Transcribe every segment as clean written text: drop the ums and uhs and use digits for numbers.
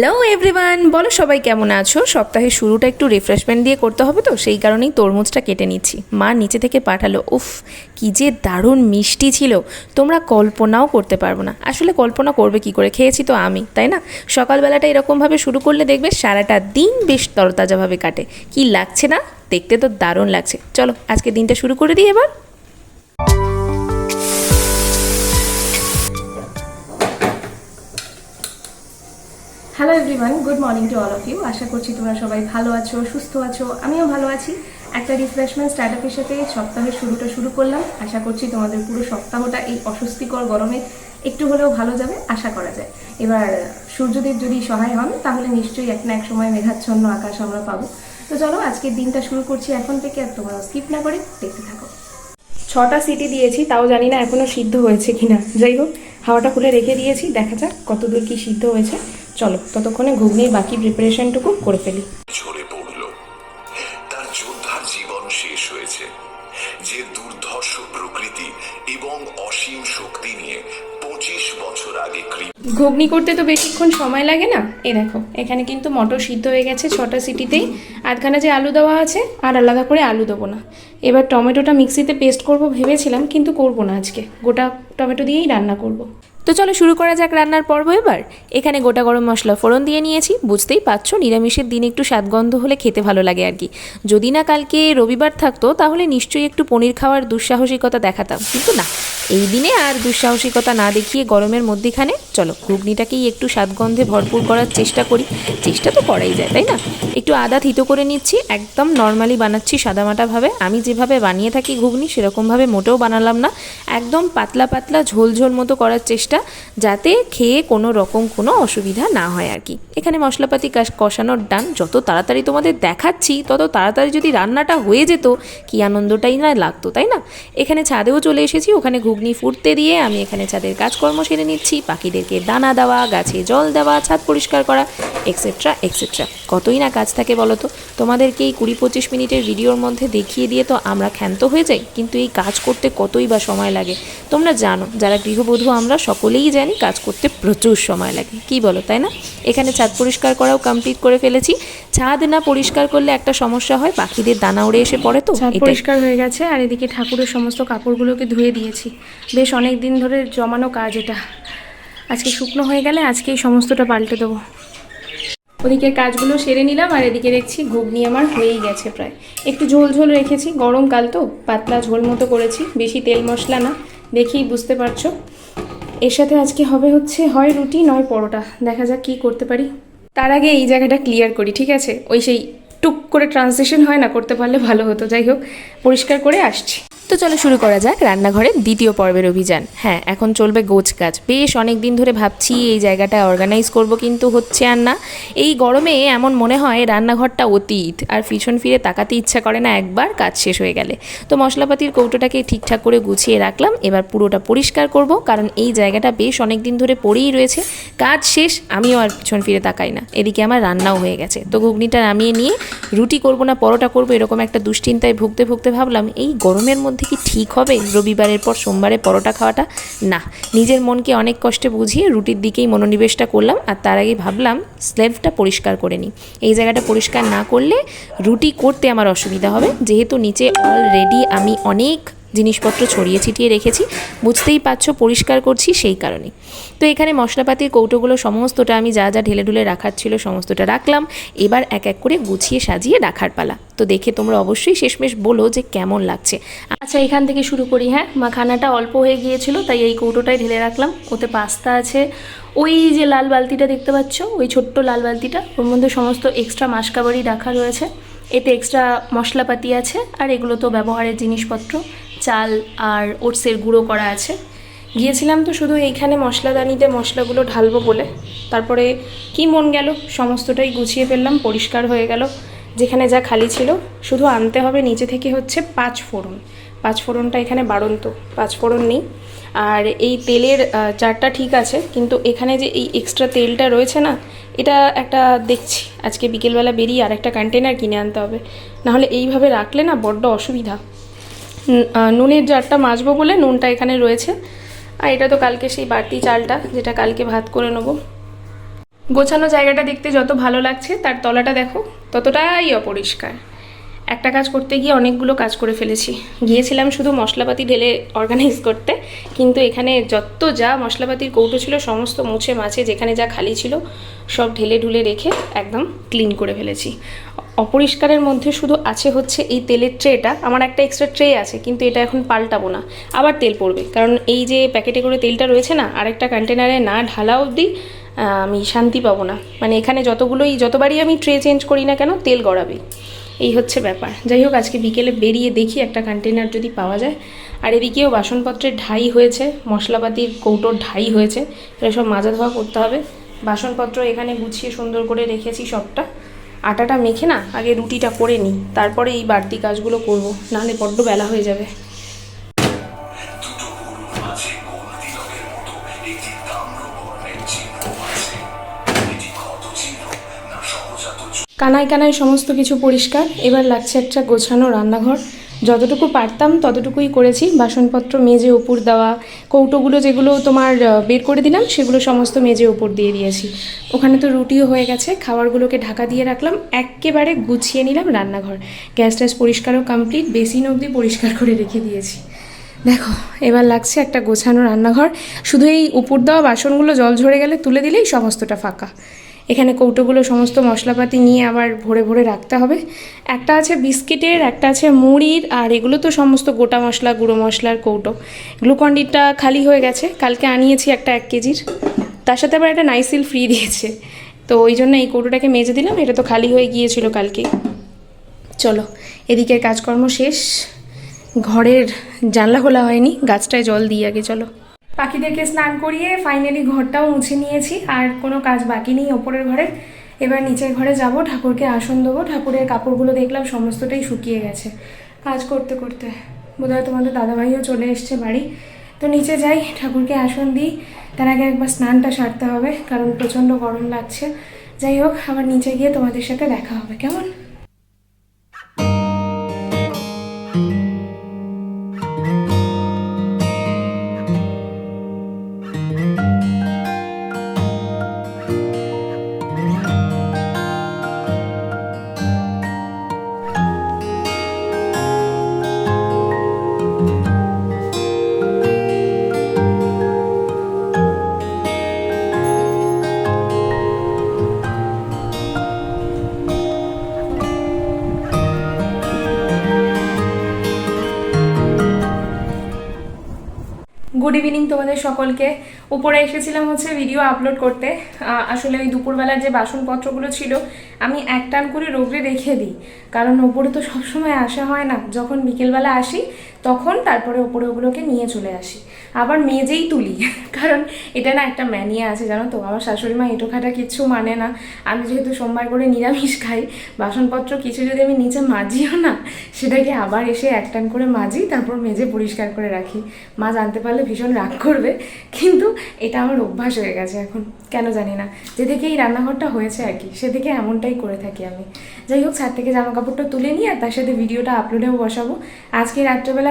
Hello everyone, বলো সবাই কেমন আছো? সপ্তাহের শুরুটা একটু রিফ্রেশমেন্ট দিয়ে করতে হবে, তো সেই কারণেই তরমুজটা কেটে নিচ্ছি। মা নিচে থেকে পাঠালো। উফ, কি যে দারুণ মিষ্টি ছিল, তোমরা কল্পনাও করতে পারবো না। আসলে কল্পনা করবে কি করে, খেয়েছি তো আমি, তাই না? সকালবেলাটা এরকমভাবে শুরু করলে দেখবে সারাটা দিন বেশ তরতাজাভাবে কাটে। কি লাগছে না? দেখতে তো দারুণ লাগছে। চলো আজকে দিনটা শুরু করে দিই এবার। Hello everyone, good morning to all of you. আশা করছি তোমরা সবাই ভালো আছো, সুস্থ আছো, আমিও ভালো আছি। একটা রিফ্রেশমেন্ট স্টার্টআপের সাথে সপ্তাহের শুরুটা শুরু করলাম। আশা করছি তোমাদের পুরো সপ্তাহটা এই অস্বস্তিকর গরমে একটু হলেও ভালো যাবে, আশা করা যায়। এবার সূর্যদেব যদি সহায় হন তাহলে নিশ্চয়ই এক না এক সময় মেঘাচ্ছন্ন আকাশ আমরা পাবো। তো চলো আজকের দিনটা শুরু করছি এখন থেকে, আর তোমরা স্কিপ না করে দেখতে থাকো। 6টা সিটি দিয়েছি, তাও জানি না এখনও সিদ্ধ হয়েছে কিনা। যাই হোক, হাওয়াটা খুলে রেখে দিয়েছি, দেখা যাক কতদূর কি সিদ্ধ হয়েছে। চলো ততক্ষণে ঘুগনির বাকি প্রিপারেশনটুকু করে ফেলি। ঝরে পড়ল, তার যোদ্ধার জীবন শেষ হয়েছে। যে দুর্ধর্ষ প্রকৃতি এবং অসীম শক্তি নিয়ে 25 বছর আগে ঘুগনি করতে তো বেশিক্ষণ সময় লাগে না। এই দেখো, এখানে কিন্তু মটর সিদ্ধ হয়ে গেছে 6টা সিটিতেই। আধখানা যে আলু দেওয়া আছে, আর আলাদা করে আলু দেবো না। এবার টমেটোটা মিক্সিতে পেস্ট করব ভেবেছিলাম, কিন্তু করব না আজকে, গোটা টমেটো দিয়েই রান্না করব। তো চলো শুরু করা যাক রান্নার পর্ব এবার। এখানে গোটা গরম মশলা ফোড়ন দিয়ে নিয়েছি। বুঝতেই পারছো, নিরামিষের দিন একটু স্বাদগন্ধ হলে খেতে ভালো লাগে আর কি। যদি না কালকে রবিবার থাকতো তাহলে নিশ্চয়ই একটু পনির খাওয়ার দুঃসাহসিকতা দেখাতাম, কিন্তু না, এই দিনে আর দুঃসাহসিকতা না দেখিয়ে গরমের মধ্যেখানে চলো ঘুগনিটাকেই একটু স্বাদগন্ধে ভরপুর করার চেষ্টা করি। চেষ্টা তো করাই যায়, তাই না? একটু আদা থিতো করে নিচ্ছি, একদম নর্মালি বানাচ্ছি সাদামাটাভাবে। আমি যেভাবে বানিয়ে থাকি ঘুগনি সেরকমভাবে মোটেও বানালাম না, একদম পাতলা পাতলা ঝোল ঝোল মতো করার চেষ্টা, যাতে খেয়ে কোনো রকম কোনো অসুবিধা না হয় আর কি। এখানে মশলাপাতি কষানোর ডান। যত তাড়াতাড়ি তোমাদের দেখাচ্ছি তত তাড়াতাড়ি যদি রান্নাটা হয়ে যেত, কি আনন্দটাই না লাগতো, তাই না? এখানে ছাদেও চলে এসেছি, ওখানে ঘুগনি ফুটতে দিয়ে আমি এখানে ছাদের কাজকর্ম সেরে নিচ্ছি। পাখিদেরকে দানা দেওয়া, গাছে জল দেওয়া, ছাদ পরিষ্কার করা, এক্সেট্রা এক্সেট্রা। কতই না কাজ থাকে বলো তো। তোমাদেরকে এই 20-25 মিনিটের ভিডিওর মধ্যে দেখিয়ে দিয়ে তো আমরা ক্ষান্ত হয়ে যাই, কিন্তু এই কাজ করতে কতই বা সময় লাগে তোমরা জানো। যারা গৃহবধূ আমরা সকলেই জানি কাজ করতে প্রচুর সময় লাগে, কি বলো, তাই না? এখানে ছাদ পরিষ্কার করাও কমপ্লিট করে ফেলেছি। ছাদ না পরিষ্কার করলে একটা সমস্যা হয়, পাখিদের দানা উড়ে এসে পড়ে। তো ছাদ পরিষ্কার হয়ে গেছে, আর এদিকে ঠাকুরের সমস্ত কাপড়গুলোকে ধুয়ে দিয়েছি। বেশ অনেক দিন ধরে জমানো কাজ এটা, আজকে শুকনো হয়ে গেলে আজকেই সমস্তটা পাল্টে দেবো। ওদিকে কাজগুলো সেরে নিলাম, আর এদিকে দেখছি ঘুগনি আমার হয়েই গেছে প্রায়। একটু ঝোল ঝোল রেখেছি, গরমকাল তো পাতলা ঝোল মতো করেছি, বেশি তেল মশলা না, দেখেই বুঝতে পারছো। এর সাথে আজকে হবে হচ্ছে হয় রুটি নয় পরোটা, দেখা যাক কী করতে পারি। তার আগে এই জায়গাটা ক্লিয়ার করি, ঠিক আছে? ওই সেই টুক করে ট্রান্সলেশন হয় না, করতে পারলে ভালো হতো। যাই হোক, পরিষ্কার করে আসছি। তো চলো শুরু করা যাক রান্নাঘরের দ্বিতীয় পর্বের অভিযান। হ্যাঁ, এখন চলবে গোছ কাজ। বেশ অনেক দিন ধরে ভাবছি এই জায়গাটা অর্গানাইজ করব, কিন্তু হচ্ছে আর না। এই গরমে এমন মনে হয় রান্নাঘরটা অতীত, আর পিছন ফিরে তাকাতে ইচ্ছা করে না একবার কাজ শেষ হয়ে গেলে। তো মশলাপাতির কৌটোটাকে ঠিকঠাক করে গুছিয়ে রাখলাম, এবার পুরোটা পরিষ্কার করব, কারণ এই জায়গাটা বেশ অনেক দিন ধরে পড়েই রয়েছে। কাজ শেষ, আমিও আর পিছন ফিরে তাকাই না। এদিকে আমার রান্নাও হয়ে গেছে। তো ঘুগনিটা নামিয়ে নিয়ে রুটি করব না পরোটা করব, এরকম একটা দুশ্চিন্তায় ভুগতে ভুগতে ভাবলাম এই গরমের মধ্যে কি ঠিক হবে রবিবারের পর সোমবারে পরোটা খাওয়াটা? না, নিজের মনকে অনেক কষ্টে বুঝিয়ে রুটির দিকেই মনোনিবেশটা করলাম। আর তার আগে ভাবলাম স্লেভটা পরিষ্কার করে নিই। এই জায়গাটা পরিষ্কার না করলে রুটি করতে আমার অসুবিধা হবে, যেহেতু নিচে অলরেডি আমি অনেক জিনিসপত্র ছড়িয়ে ছিটিয়ে রেখেছি। বুঝতেই পারছো পরিষ্কার করছি সেই কারণে। তো এখানে মশলাপাতির কৌটোগুলো সমস্তটা আমি যা যা ঢেলে ঢুলে রাখার ছিল সমস্তটা রাখলাম। এবার এক এক করে গুছিয়ে সাজিয়ে রাখার পালা। তো দেখে তোমরা অবশ্যই শেষমেশ বলো যে কেমন লাগছে। আচ্ছা, এখান থেকে শুরু করি। হ্যাঁ, মাখানাটা অল্প হয়ে গিয়েছিল, তাই এই কৌটোটাই ঢেলে রাখলাম। ওতে পাস্তা আছে, ওই যে লাল বালতিটা দেখতে পাচ্ছ, ওই ছোট্ট লাল বালতিটা, ওর মধ্যে সমস্ত এক্সট্রা মাসকাবারি রাখা রয়েছে। এতে এক্সট্রা মশলাপাতি আছে, আর এগুলো তো ব্যবহারের জিনিসপত্র। চাল আর ওটসের গুঁড়ো করা আছে। গিয়েছিলাম তো শুধু এইখানে মশলাদানিতে মশলাগুলো ঢালবো বলে, তারপরে কি মন গেল সমস্তটাই গুছিয়ে ফেললাম, পরিষ্কার হয়ে গেল। যেখানে যা খালি ছিল শুধু আনতে হবে নিচে থেকে হচ্ছে 5 ফোড়ন। 5 ফোড়নটা এখানে বাড়ন্ত, 5 ফোড়ন নেই। আর এই তেলের জারটা ঠিক আছে, কিন্তু এখানে যে এই এক্সট্রা তেলটা রয়েছে না, এটা একটা দেখছি আজকে বিকেলবেলা বেরিয়ে আর একটা কন্টেনার কিনে আনতে হবে, নাহলে এইভাবে রাখলে না বড্ড অসুবিধা। নুনের জারটা মাজবো বলে নুনটা এখানে রয়েছে, আর এটা তো কালকে সেই বাড়তি চালটা, যেটা কালকে ভাত করে নেবো। গোছানো জায়গাটা দেখতে যত ভালো লাগছে তার তলাটা দেখো ততটাই অপরিষ্কার। একটা কাজ করতে গিয়ে অনেকগুলো কাজ করে ফেলেছি। গিয়েছিলাম শুধু মশলাপাতি ঢেলে অর্গানাইজ করতে, কিন্তু এখানে যত যা মশলাপাতির কৌটো ছিল সমস্ত মুছে মাছে যেখানে যা খালি ছিল সব ঢেলে ঢুলে রেখে একদম ক্লিন করে ফেলেছি। অপরিষ্কারের মধ্যে শুধু আছে হচ্ছে এই তেলের ট্রেটা। আমার একটা এক্সট্রা ট্রে আছে, কিন্তু এটা এখন পাল্টাবো না, আবার তেল পড়বে। কারণ এই যে প্যাকেটে করে তেলটা রয়েছে না, আরেকটা কন্টেনারে না ঢালা অবধি আমি শান্তি পাবো না। মানে এখানে যতবারই আমি ট্রে চেঞ্জ করি না কেন তেল গড়াবে, এই হচ্ছে ব্যাপার। যাই হোক, আজকে বিকেলে বেরিয়ে দেখি একটা কন্টেনার যদি পাওয়া যায়। আর এদিকেও বাসনপত্রের ঢাই হয়েছে, মশলাপাতির কৌটোর ঢাই হয়েছে, এটা সব মাজা ধোয়া করতে হবে। বাসনপত্র এখানে গুছিয়ে সুন্দর করে রেখেছি সবটা। আটাটা মেখে না আগে রুটিটা করে নিই, তারপরে এই বাড়তি কাজগুলো করব, নাহলে বড্ড বেলা হয়ে যাবে। কানায় কানায় সমস্ত কিছু পরিষ্কার। এবার লাগছে একটা গোছানো রান্নাঘর। যতটুকু পারতাম ততটুকুই করেছি। বাসনপত্র মেজে উপর দেওয়া, কৌটোগুলো যেগুলো তোমার বের করে দিলাম সেগুলো সমস্ত মেজে উপর দিয়ে দিয়েছি। ওখানে তো রুটিও হয়ে গেছে, খাবারগুলোকে ঢাকা দিয়ে রাখলাম। একেবারে গুছিয়ে নিলাম রান্নাঘর। গ্যাস ট্যাস পরিষ্কারও কমপ্লিট, বেসিন অবধি পরিষ্কার করে রেখে দিয়েছি। দেখো এবার লাগছে একটা গোছানো রান্নাঘর। শুধু এই উপর দেওয়া বাসনগুলো জল ঝরে গেলে তুলে দিলেই সমস্তটা ফাঁকা। এখানে কৌটোগুলো সমস্ত মশলাপাতি নিয়ে আবার ভরে ভরে রাখতে হবে। একটা আছে বিস্কিটের, একটা আছে মুড়ির, আর এগুলো তো সমস্ত গোটা মশলা গুঁড়ো মশলার কৌটো। গ্লুকন্ডিটা খালি হয়ে গেছে, কালকে আনিয়েছি একটা 1 কেজির, তার সাথে আবার একটা নাইসিল ফ্রি দিয়েছে, তো ওই জন্য এই কৌটোটাকে মেজে দিলাম। এটা তো খালি হয়ে গিয়েছিল কালকে। চলো এদিকের কাজকর্ম শেষ। ঘরের জানলা খোলা হয়নি, গাছটায় জল দিয়ে আগে চলো। পাখিদেরকে স্নান করিয়ে ফাইনালি ঘরটাও মুছে নিয়েছি, আর কোনো কাজ বাকি নেই ওপরের ঘরে। এবার নিচের ঘরে যাব, ঠাকুরকে আসন দেবো। ঠাকুরের কাপড়গুলো দেখলাম সমস্তটাই শুকিয়ে গেছে কাজ করতে করতে। বোধহয় তোমাদের দাদাভাইও চলে এসছে বাড়ি। তো নিচে যাই, ঠাকুরকে আসন দিই। তার আগে একবার স্নানটা সারতে হবে, কারণ প্রচণ্ড গরম লাগছে। যাই হোক, আবার নিচে গিয়ে তোমাদের সাথে দেখা হবে, কেমন? গুড ইভিনিং তোমাদের সকলকে। উপরে এসেছিলাম হচ্ছে ভিডিও আপলোড করতে। আসলে ওই দুপুরবেলার যে বাসনপত্রগুলো ছিল আমি এক টান করে রোগড়ে রেখে দিই, কারণ ওপরে তো সবসময় আসা হয় না। যখন বিকেলবেলা আসি তখন তারপরে ওপরে ওগুলোকে নিয়ে চলে আসি, আবার মেজেই তুলি। কারণ এটা না একটা ম্যানিয়া আছে জানো তো, আমার শাশুড়ি মা এঁটো খাটা কিচ্ছু মানে না। আমি যেহেতু সোমবার করে নিরামিষ খাই, বাসনপত্র কিছু যদি আমি নিচে মাজিও না, সেটাকে আবার এসে এক টান করে মাজি, তারপর মেজে পরিষ্কার করে রাখি। মা জানতে পারলে ভীষণ রাগ করবে, কিন্তু এটা আমার অভ্যাস হয়ে গেছে এখন, কেন জানি না। যেদিকে এই রান্নাঘরটা হয়েছে আর কি, সেদিকে এমনটাই করে থাকি আমি। যাই হোক, ছাদ থেকে জামা কাপড়টা তুলে নিয়ে আর তার সাথে ভিডিওটা আপলোডেও বসাবো। আজকে রাত্রেবেলার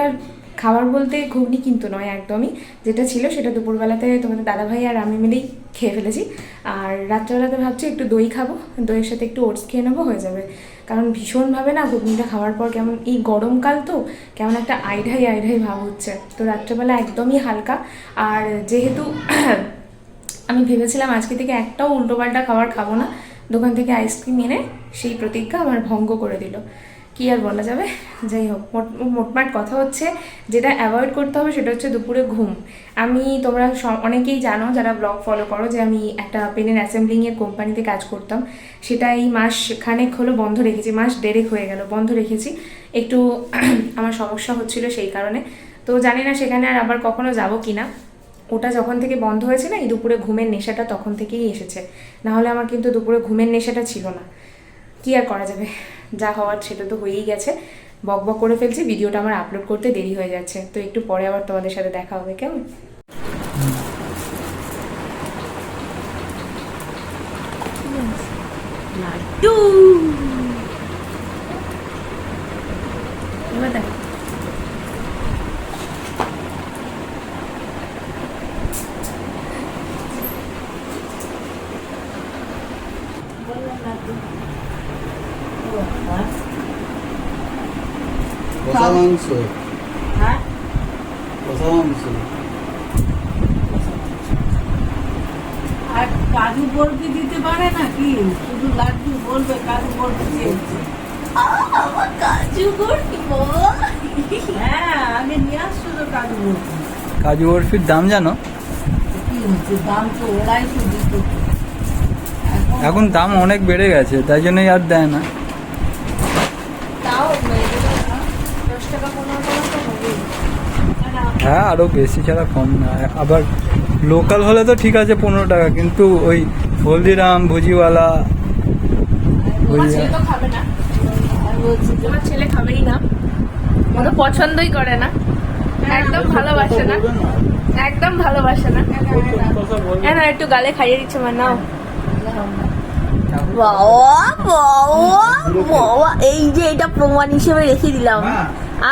খাবার বলতে ঘুগনি কিন্তু নয় একদমই, যেটা ছিল সেটা দুপুরবেলাতে তোমাদের দাদাভাই আর আমি মিলেই খেয়ে ফেলেছি। আর রাত্রেবেলাতে ভাবছি একটু দই খাবো, দইয়ের সাথে একটু ওটস খেয়ে নেবো, হয়ে যাবে। কারণ ভীষণভাবে না ঘুগনিটা খাওয়ার পর কেমন, এই গরমকাল তো কেমন একটা আইঢাই আইঢাই ভাব হচ্ছে। তো রাত্রেবেলা একদমই হালকা। আর যেহেতু আমি ভেবেছিলাম আজকে থেকে একটাও উল্টোপাল্টা খাবার খাবো না, দোকান থেকে আইসক্রিম এনে সেই প্রতিজ্ঞা আমার ভঙ্গ করে দিল। কি আর বলা যাবে। যাই হোক, মোটমাট কথা হচ্ছে যেটা অ্যাভয়েড করতে হবে সেটা হচ্ছে দুপুরে ঘুম। তোমরা অনেকেই জানো যারা ব্লগ ফলো করো যে আমি একটা পেনের অ্যাসেম্বলিংয়ের কোম্পানিতে কাজ করতাম। সেটা এই মাস খানেক হলো বন্ধ রেখেছি, মাস দেড়েক হয়ে গেল বন্ধ রেখেছি। একটু আমার সমস্যা হচ্ছিল সেই কারণে। তো জানি না সেখানে আর আবার কখনো যাবো কিনা। ওটা যখন থেকে বন্ধ হয়েছে না, এই দুপুরে ঘুমের নেশাটা তখন থেকেই এসেছে। নাহলে আমার কিন্তু দুপুরে ঘুমের নেশাটা ছিল না। কি আর করা যাবে, যা হওয়ার সেটা তো হয়েই গেছে। বক বক করে ফেলছি, ভিডিওটা আমার আপলোড করতে দেরি হয়ে যাচ্ছে। তো একটু পরে আবার তোমাদের সাথে দেখা হবে, কেমন? লাড্ডু এবার দেখো, কষা মাংস, হ্যাঁ কষা মাংস। আর কাজু বরফি দিতে পারে নাকি? শুধু লাড্ডু বলবে কাজু বরফি চেয়েছে। আমার কাজু বরফি বাবা। হ্যাঁ আগে নিয়ে আসছো তো কাজু বরফি। কাজু বরফির দাম জানো? কি হচ্ছে দাম তো ওরাই তো দিত। এখন দাম অনেক বেড়ে গেছে, তাই জন্যই আর দেয় না। তাও 10 টাকা 15 টাকা তো হবেই। হ্যাঁ, আরো বেশি ছাড়া কম না। আবার লোকাল হলে তো ঠিক আছে 15 টাকা, কিন্তু ওই হলদিরাম, ভুজিওয়ালা, তোমার ছেলে তো খাবে না, তোমার ছেলে খাবেই না, ও তো পছন্দই করে না, একদম ভালোবাসে না, একদম ভালোবাসে না। হ্যাঁ না, একটু গালে খাইয়ে দিচ্ছে মা, নাও। বাবা বাবা, এই যে এটা প্রমাণ হিসেবে রেখে দিলাম।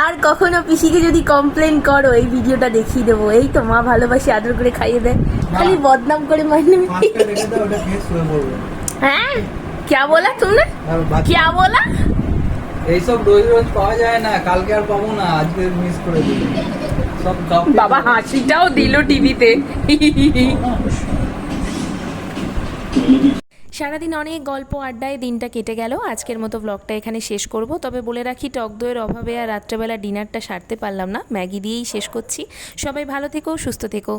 আর কখনো পিসিকে যদি কমপ্লেন করো এই ভিডিওটা দেখিয়ে দেবো। এই তো মা ভালোবাসি, আদর করে খাইয়ে দেয়, খালি বদনাম করে মাইনে। হ্যাঁ क्या बोला तुमने, क्या बोला? এইসব রোজ রোজ পাওয়া যায় না, কালকে আর পাবো না, আজকে মিস করে দিল সব। বাবা হাসিটাও দিল টিভিতে। সারাদিন অনেক গল্প আড্ডায় দিনটা কেটে গেল। আজকের মতো ব্লগটা এখানে শেষ করব। তবে বলে রাখি, টক দইয়ের অভাবে আর রাত্রেবেলা ডিনারটা সারতে পারলাম না, ম্যাগি দিয়েই শেষ করছি। সবাই ভালো থেকো, সুস্থ থেকো।